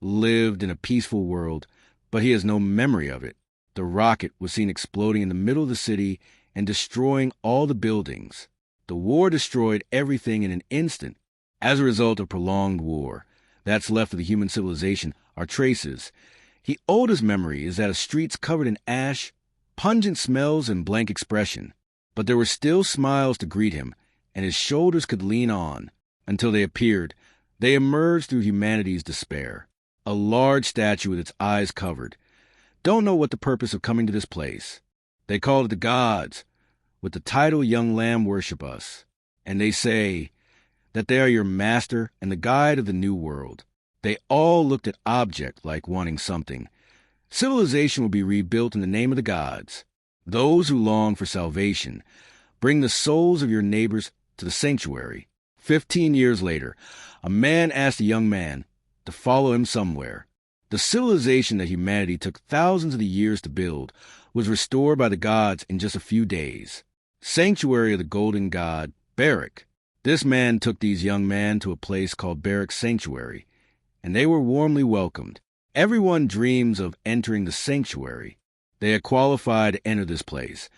lived in a peaceful world, but he has no memory of it. The rocket was seen exploding in the middle of the city and destroying all the buildings. The war destroyed everything in an instant. As a result of prolonged war, that's left of the human civilization are traces. His oldest memory is that of streets covered in ash, pungent smells, and blank expression. But there were still smiles to greet him, and his shoulders could lean on. Until they appeared, they emerged through humanity's despair. A large statue with its eyes covered. Don't know what the purpose of coming to this place. They called it the gods, with the title young lamb worship us. And they say that they are your master and the guide of the new world. They all looked at object like wanting something. Civilization will be rebuilt in the name of the gods. Those who long for salvation, bring the souls of your neighbors to the sanctuary. 15 years later, a man asked a young man to follow him somewhere. The civilization that humanity took thousands of years to build was restored by the gods in just a few days. Sanctuary of the golden god, Barak. This man took these young men to a place called Barak's Sanctuary, and they were warmly welcomed. Everyone dreams of entering the sanctuary. They are qualified to enter this place.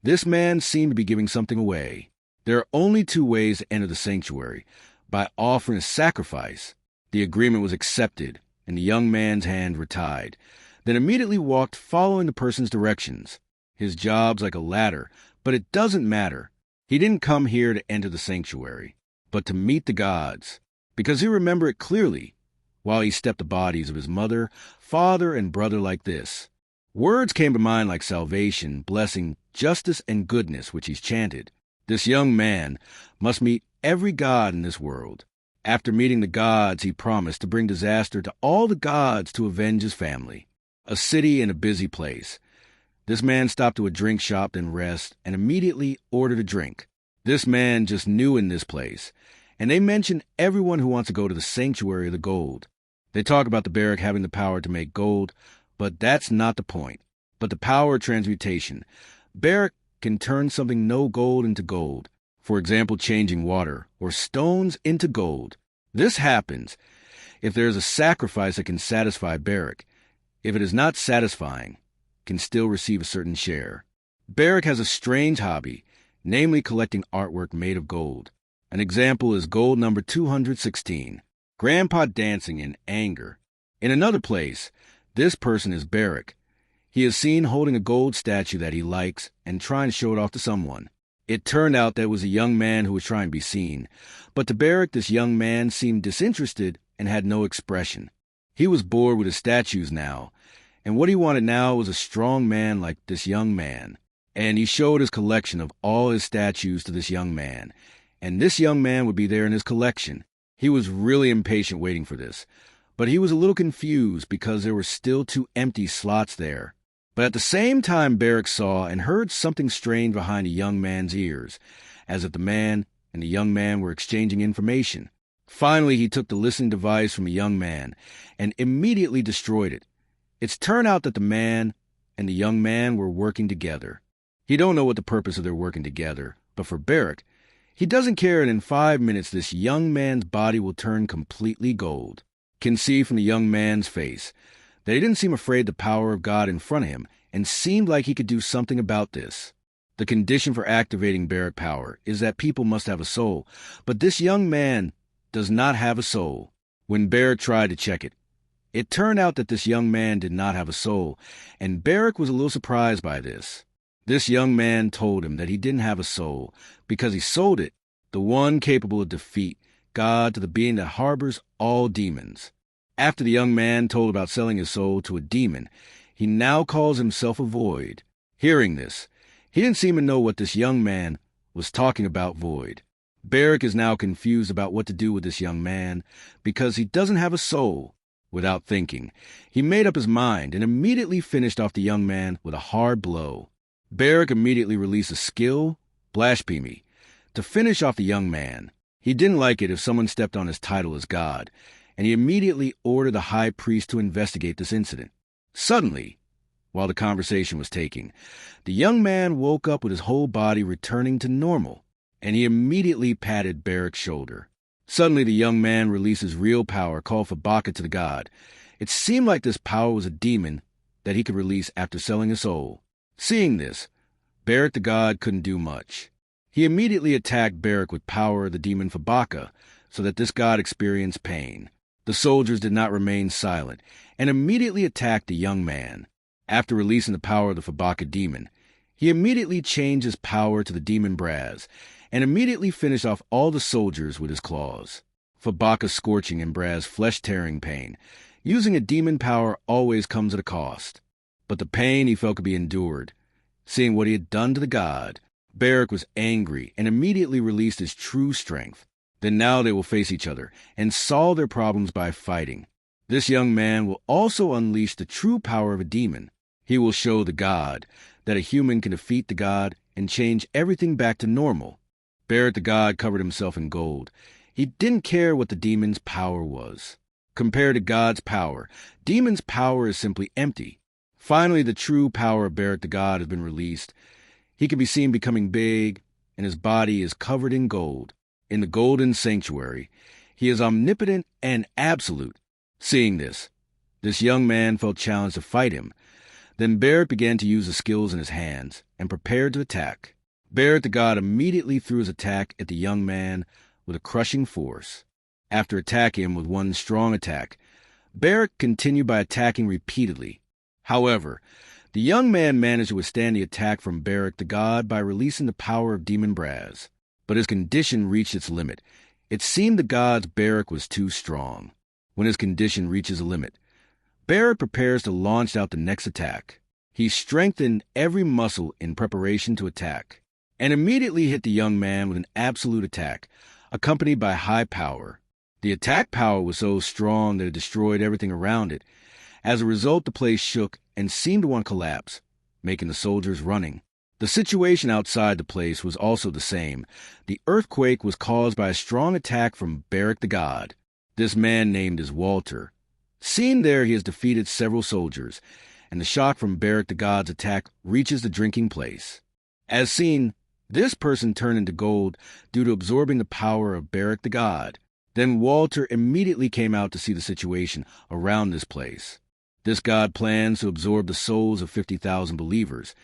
This man seemed to be giving something away. There are only two ways to enter the sanctuary: by offering a sacrifice. The agreement was accepted, and the young man's hand were tied, then immediately walked following the person's directions. His job's like a ladder, but it doesn't matter. He didn't come here to enter the sanctuary, but to meet the gods, because he remembered it clearly while he stepped the bodies of his mother, father, and brother like this. Words came to mind like salvation, blessing, justice, and goodness, which he's chanted. This young man must meet every god in this world. After meeting the gods, he promised to bring disaster to all the gods to avenge his family. A city in a busy place. This man stopped to a drink shop, then rest, and immediately ordered a drink. This man just new in this place, and they mention everyone who wants to go to the sanctuary of the gold. They talk about the Barak having the power to make gold, but that's not the point. But the power of transmutation. Barak can turn something no gold into gold. For example, changing water or stones into gold. This happens if there is a sacrifice that can satisfy Barak. If it is not satisfying, can still receive a certain share. Barak has a strange hobby, namely collecting artwork made of gold. An example is gold number 216, Grandpa dancing in anger. In another place, this person is Barak. He is seen holding a gold statue that he likes and trying to show it off to someone. It turned out that it was a young man who was trying to be seen, but to Barak this young man seemed disinterested and had no expression. He was bored with his statues now, and what he wanted now was a strong man like this young man. And he showed his collection of all his statues to this young man, and this young man would be there in his collection. He was really impatient waiting for this, but he was a little confused because there were still 2 empty slots there. But at the same time, Barak saw and heard something strange behind the young man's ears, as if the man and the young man were exchanging information. Finally, he took the listening device from the young man and immediately destroyed it. It's turned out that the man and the young man were working together. He don't know what the purpose of their working together, but for Barak, he doesn't care, and in 5 minutes this young man's body will turn completely gold. Can see from the young man's face that he didn't seem afraid of the power of God in front of him and seemed like he could do something about this. The condition for activating Barak power is that people must have a soul, but this young man does not have a soul. When Barak tried to check it, it turned out that this young man did not have a soul, and Barak was a little surprised by this. This young man told him that he didn't have a soul because he sold it, the one capable of defeat, God, to the being that harbors all demons. After the young man told about selling his soul to a demon, he now calls himself a void. Hearing this, he didn't seem to know what this young man was talking about void. Barak is now confused about what to do with this young man because he doesn't have a soul. Without thinking, he made up his mind and immediately finished off the young man with a hard blow. Barak immediately released a skill, Blasphemy, to finish off the young man. He didn't like it if someone stepped on his title as God, and he immediately ordered the high priest to investigate this incident. Suddenly, while the conversation was taking, the young man woke up with his whole body returning to normal, and he immediately patted Barak's shoulder. Suddenly, the young man released his real power, called for Baka to the god. It seemed like this power was a demon that he could release after selling his soul. Seeing this, Barak the god couldn't do much. He immediately attacked Barak with power of the demon Fabaka, so that this god experienced pain. The soldiers did not remain silent, and immediately attacked the young man. After releasing the power of the Fabaka demon, he immediately changed his power to the demon Braz, and immediately finished off all the soldiers with his claws. Fabaka's scorching and Braz's flesh-tearing pain. Using a demon power always comes at a cost. But the pain he felt could be endured. Seeing what he had done to the god, Barak was angry and immediately released his true strength. Then now they will face each other and solve their problems by fighting. This young man will also unleash the true power of a demon. He will show the god that a human can defeat the god and change everything back to normal. Barak the god covered himself in gold. He didn't care what the demon's power was. Compared to God's power, demon's power is simply empty. Finally, the true power of Barak the god has been released. He can be seen becoming big, and his body is covered in gold. In the golden sanctuary, he is omnipotent and absolute. Seeing this young man felt challenged to fight him. Then Barak began to use the skills in his hands and prepared to attack. Barak the god immediately threw his attack at the young man with a crushing force. After attacking him with one strong attack, Barak continued by attacking repeatedly. However, the young man managed to withstand the attack from Barak the god by releasing the power of Demon Braz. But his condition reached its limit. It seemed the god's Barak was too strong. When his condition reaches a limit, Barak prepares to launch out the next attack. He strengthened every muscle in preparation to attack, and immediately hit the young man with an absolute attack, accompanied by high power. The attack power was so strong that it destroyed everything around it. As a result, the place shook and seemed to want to collapse, making the soldiers running. The situation outside the place was also the same. The earthquake was caused by a strong attack from Barak the god. This man named is Walter. Seen there, he has defeated several soldiers, and the shock from Barak the god's attack reaches the drinking place. As seen, this person turned into gold due to absorbing the power of Barak the god. Then Walter immediately came out to see the situation around this place. This god plans to absorb the souls of 50,000 believers,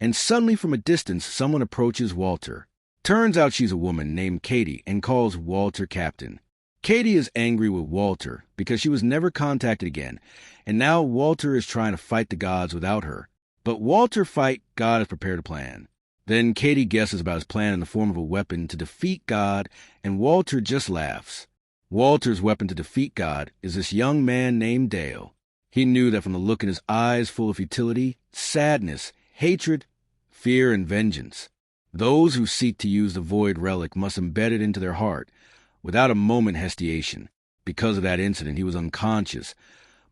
and suddenly from a distance someone approaches Walter. Turns out she's a woman named Katie and calls Walter Captain. Katie is angry with Walter because she was never contacted again, and now Walter is trying to fight the gods without her. But Walter fight God has prepared a plan. Then Katie guesses about his plan in the form of a weapon to defeat God, and Walter just laughs. Walter's weapon to defeat God is this young man named Dale. He knew that from the look in his eyes full of futility, sadness, hatred, fear, and vengeance. Those who seek to use the void relic must embed it into their heart, without a moment hesitation. Because of that incident, he was unconscious,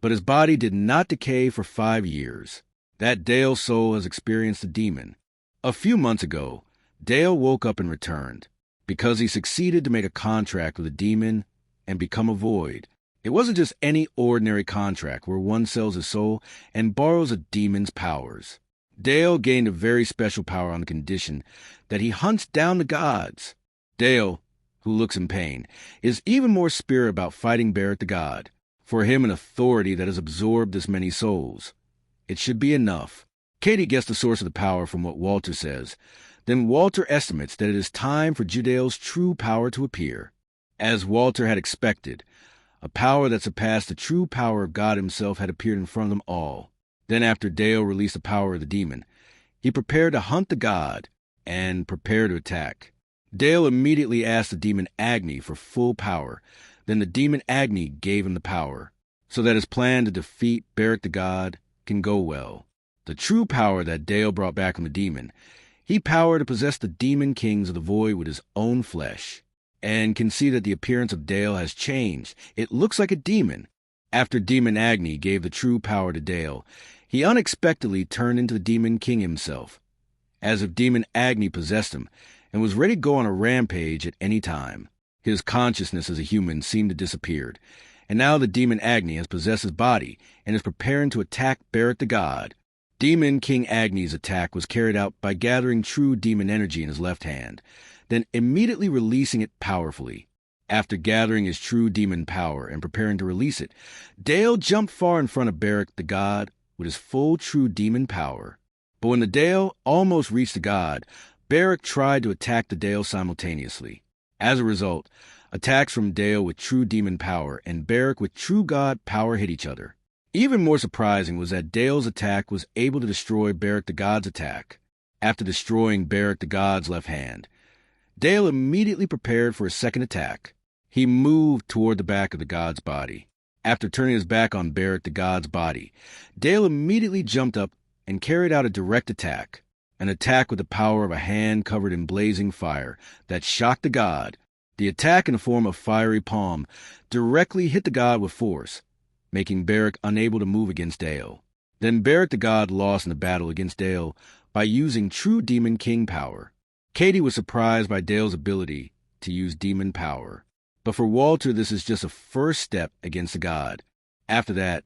but his body did not decay for 5 years. That Dale's soul has experienced a demon. A few months ago, Dale woke up and returned, because he succeeded to make a contract with a demon and become a void. It wasn't just any ordinary contract where one sells his soul and borrows a demon's powers. Dale gained a very special power on the condition that he hunts down the gods. Dale, who looks in pain, is even more spirit about fighting Barak the god. For him, an authority that has absorbed this many souls. It should be enough. Katie gets the source of the power from what Walter says. Then Walter estimates that it is time for Judale's true power to appear. As Walter had expected, a power that surpassed the true power of God himself had appeared in front of them all. Then after Dale released the power of the demon, he prepared to hunt the god and prepare to attack. Dale immediately asked the demon Agni for full power. Then the demon Agni gave him the power, so that his plan to defeat Barak the god can go well. The true power that Dale brought back from the demon, he powered to possess the demon kings of the void with his own flesh, and can see that the appearance of Dale has changed. It looks like a demon. After Demon Agni gave the true power to Dale, he unexpectedly turned into the Demon King himself, as if Demon Agni possessed him, and was ready to go on a rampage at any time. His consciousness as a human seemed to have disappeared, and now the Demon Agni has possessed his body and is preparing to attack Barak the god. Demon King Agni's attack was carried out by gathering true demon energy in his left hand, then immediately releasing it powerfully. After gathering his true demon power and preparing to release it, Dale jumped far in front of Barrack the god with his full true demon power. But when the Dale almost reached the god, Barrack tried to attack the Dale simultaneously. As a result, attacks from Dale with true demon power and Barrack with true god power hit each other. Even more surprising was that Dale's attack was able to destroy Barrack the god's attack. After destroying Barrack the god's left hand, Dale immediately prepared for a second attack. He moved toward the back of the god's body. After turning his back on Barrack the god's body, Dale immediately jumped up and carried out a direct attack. An attack with the power of a hand covered in blazing fire that shocked the god. The attack in the form of fiery palm directly hit the god with force, making Barrack unable to move against Dale. Then Barrack the god lost in the battle against Dale by using true Demon King power. Katie was surprised by Dale's ability to use demon power. But for Walter, this is just a first step against the god. After that,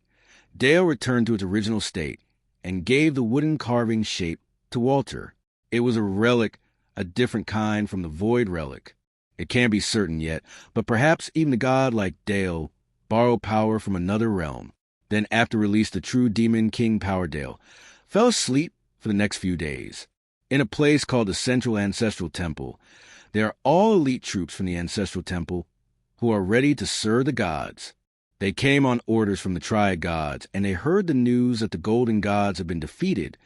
Dale returned to its original state and gave the wooden carving shape to Walter. It was a relic, a different kind from the Void relic. It can't be certain yet, but perhaps even a god like Dale borrowed power from another realm. Then after release, the true Demon King Power Dale fell asleep for the next few days. In a place called the Central Ancestral Temple, there are all elite troops from the Ancestral Temple who are ready to serve the gods. They came on orders from the Triad gods, and they heard the news that the Golden gods had been defeated,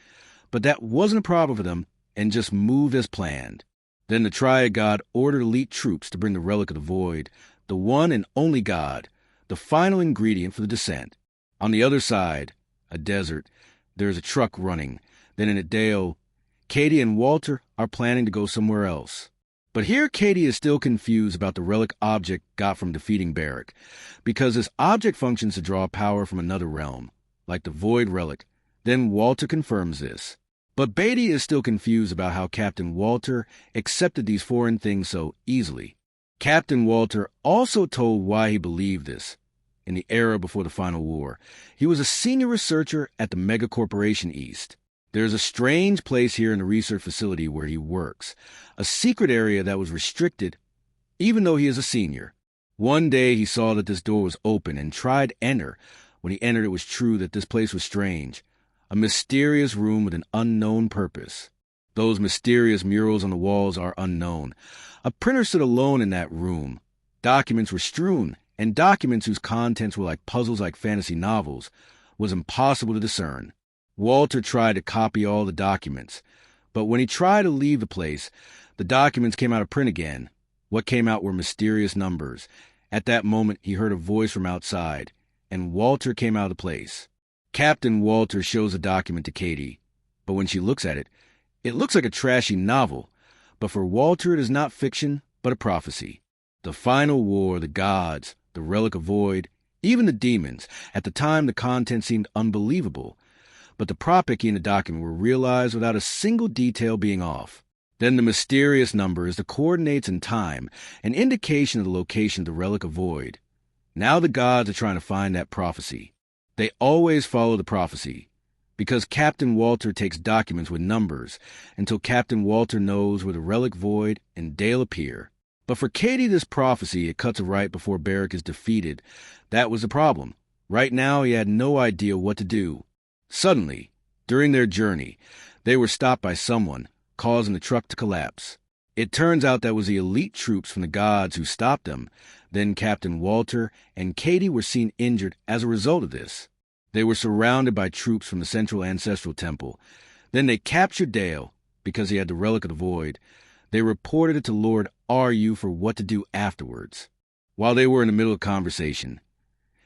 but that wasn't a problem for them, and just moved as planned. Then the Triad god ordered elite troops to bring the Relic of the Void, the one and only god, the final ingredient for the descent. On the other side, a desert, there is a truck running. Then in a dale, Katie and Walter are planning to go somewhere else. But here Katie is still confused about the relic object got from defeating Barrack, because this object functions to draw power from another realm, like the Void relic. Then Walter confirms this. But Beatty is still confused about how Captain Walter accepted these foreign things so easily. Captain Walter also told why he believed this. In the era before the Final War, he was a senior researcher at the Mega Corporation East. There's a strange place here in the research facility where he works, a secret area that was restricted, even though he is a senior. One day he saw that this door was open and tried to enter. When he entered, it was true that this place was strange, a mysterious room with an unknown purpose. Those mysterious murals on the walls are unknown. A printer stood alone in that room. Documents were strewn, and documents whose contents were like puzzles like fantasy novels was impossible to discern. Walter tried to copy all the documents, but when he tried to leave the place, the documents came out of print again. What came out were mysterious numbers. At that moment, he heard a voice from outside, and Walter came out of the place. Captain Walter shows the document to Katie, but when she looks at it, it looks like a trashy novel. But for Walter, it is not fiction, but a prophecy. The final war, the gods, the relic of void, even the demons. At the time, the content seemed unbelievable, but the prophecy in the document were realized without a single detail being off. Then the mysterious numbers, the coordinates and time, an indication of the location of the relic of void. Now the gods are trying to find that prophecy. They always follow the prophecy, because Captain Walter takes documents with numbers until Captain Walter knows where the relic void and Dale appear. But for Katie, this prophecy, it cuts right before Barrack is defeated. That was the problem. Right now, he had no idea what to do. Suddenly, during their journey, they were stopped by someone, causing the truck to collapse. It turns out that was the elite troops from the gods who stopped them. Then Captain Walter and Katie were seen injured as a result of this. They were surrounded by troops from the Central Ancestral Temple. Then they captured Dale, because he had the Relic of the Void. They reported it to Lord Ru for what to do afterwards. While they were in the middle of conversation,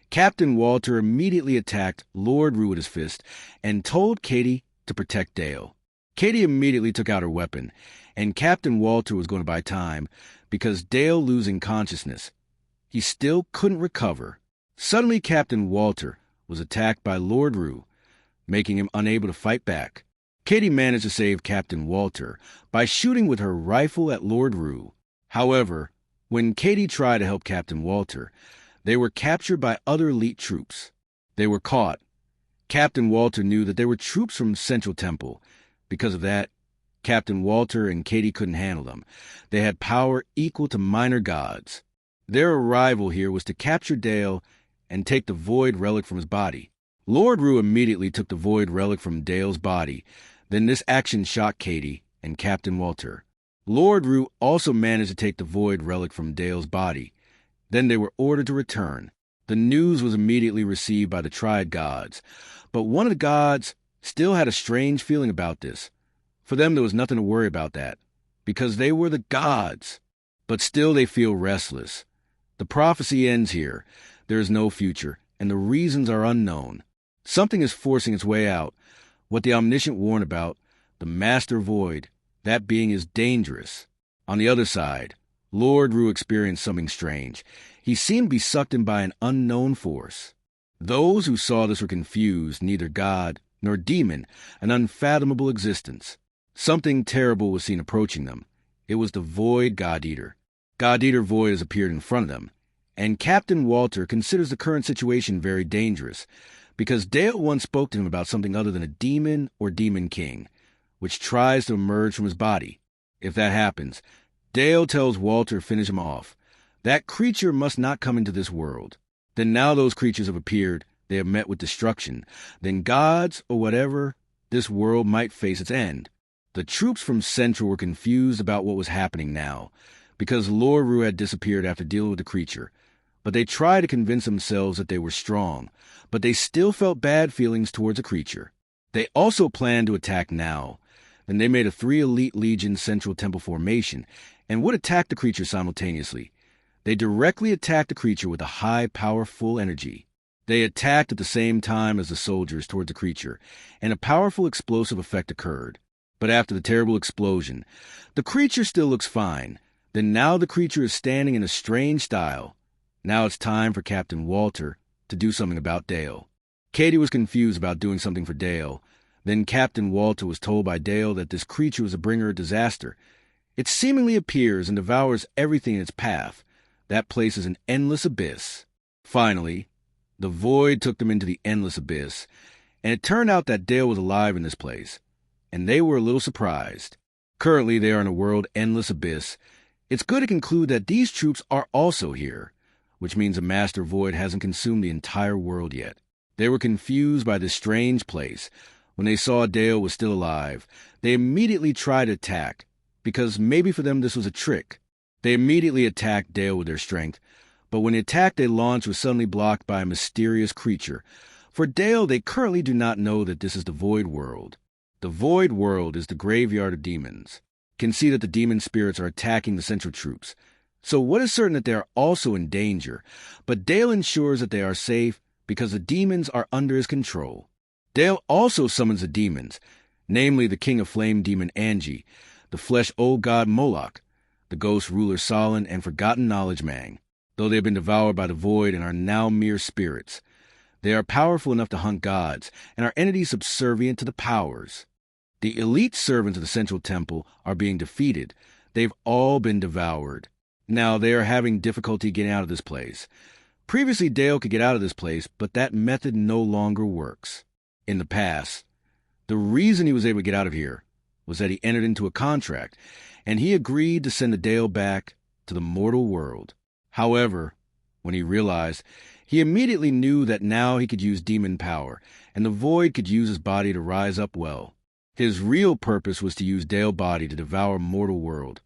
Captain Walter immediately attacked Lord Ru with his fist and told Katie to protect Dale. Katie immediately took out her weapon, and Captain Walter was going to buy time because Dale losing consciousness. He still couldn't recover. Suddenly Captain Walter was attacked by Lord Ru, making him unable to fight back. Katie managed to save Captain Walter by shooting with her rifle at Lord Ru. However, when Katie tried to help Captain Walter, they were captured by other elite troops. They were caught. Captain Walter knew that they were troops from Central Temple. Because of that, Captain Walter and Katie couldn't handle them. They had power equal to minor gods. Their arrival here was to capture Dale and take the Void Relic from his body. Lord Rue immediately took the Void Relic from Dale's body. Then this action shocked Katie and Captain Walter. Lord Rue also managed to take the Void Relic from Dale's body. Then they were ordered to return. The news was immediately received by the Triad gods, but one of the gods still had a strange feeling about this. For them, there was nothing to worry about that, because they were the gods. But still they feel restless. The prophecy ends here. There is no future, and the reasons are unknown. Something is forcing its way out. What the Omniscient warned about, the Master Void, that being is dangerous. On the other side, Lord Rue experienced something strange. He seemed to be sucked in by an unknown force. Those who saw this were confused, neither god nor demon, an unfathomable existence. Something terrible was seen approaching them. It was the Void God-Eater. God-Eater Void has appeared in front of them, and Captain Walter considers the current situation very dangerous, because Dale once spoke to him about something other than a demon or demon king, which tries to emerge from his body. If that happens, Dale tells Walter to finish him off. That creature must not come into this world. Then now those creatures have appeared, they have met with destruction. Then gods, or whatever, this world might face its end. The troops from Central were confused about what was happening now, because Lord Rue had disappeared after dealing with the creature. But they tried to convince themselves that they were strong, but they still felt bad feelings towards the creature. They also planned to attack now. Then they made a 3 elite legion Central Temple formation, and would attack the creature simultaneously. They directly attacked the creature with a high, powerful energy. They attacked at the same time as the soldiers toward the creature, and a powerful explosive effect occurred. But after the terrible explosion, the creature still looks fine. Then now the creature is standing in a strange style. Now it's time for Captain Walter to do something about Dale. Katie was confused about doing something for Dale. Then Captain Walter was told by Dale that this creature was a bringer of disaster. It seemingly appears and devours everything in its path. That place is an endless abyss. Finally, the Void took them into the endless abyss, and it turned out that Dale was alive in this place, and they were a little surprised. Currently, they are in a world endless abyss. It's good to conclude that these troops are also here, which means the Master Void hasn't consumed the entire world yet. They were confused by this strange place. When they saw Dale was still alive, they immediately tried to attack, because maybe for them this was a trick. They immediately attacked Dale with their strength, but when the attack they launched was suddenly blocked by a mysterious creature. For Dale, they currently do not know that this is the Void World. The Void World is the graveyard of demons. You can see that the demon spirits are attacking the Central troops. So what is certain that they are also in danger, but Dale ensures that they are safe because the demons are under his control. Dale also summons the demons, namely the King of Flame demon Angie, the Flesh Old God Moloch, the Ghost Ruler Solon, and Forgotten Knowledge Mang. Though they have been devoured by the Void and are now mere spirits, they are powerful enough to hunt gods, and are entities subservient to the powers. The elite servants of the Central Temple are being defeated. They've all been devoured. Now they are having difficulty getting out of this place. Previously Dale could get out of this place, but that method no longer works. In the past, the reason he was able to get out of here was that he entered into a contract, and he agreed to send the Dale back to the mortal world. However, when he realized, he immediately knew that now he could use demon power, and the Void could use his body to rise up well. His real purpose was to use Dale body to devour mortal world.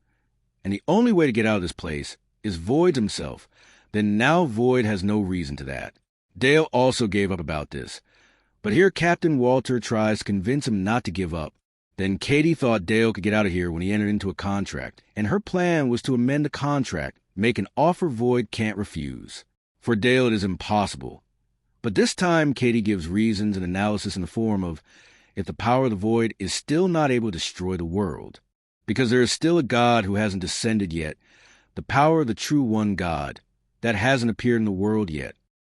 And the only way to get out of this place is Void himself. Then now Void has no reason to that. Dale also gave up about this. But here Captain Walter tries to convince him not to give up. Then Katie thought Dale could get out of here when he entered into a contract, and her plan was to amend the contract, make an offer Void can't refuse. For Dale it is impossible. But this time Katie gives reasons and analysis in the form of, if the power of the Void is still not able to destroy the world, because there is still a God who hasn't descended yet, the power of the true one God, that hasn't appeared in the world yet.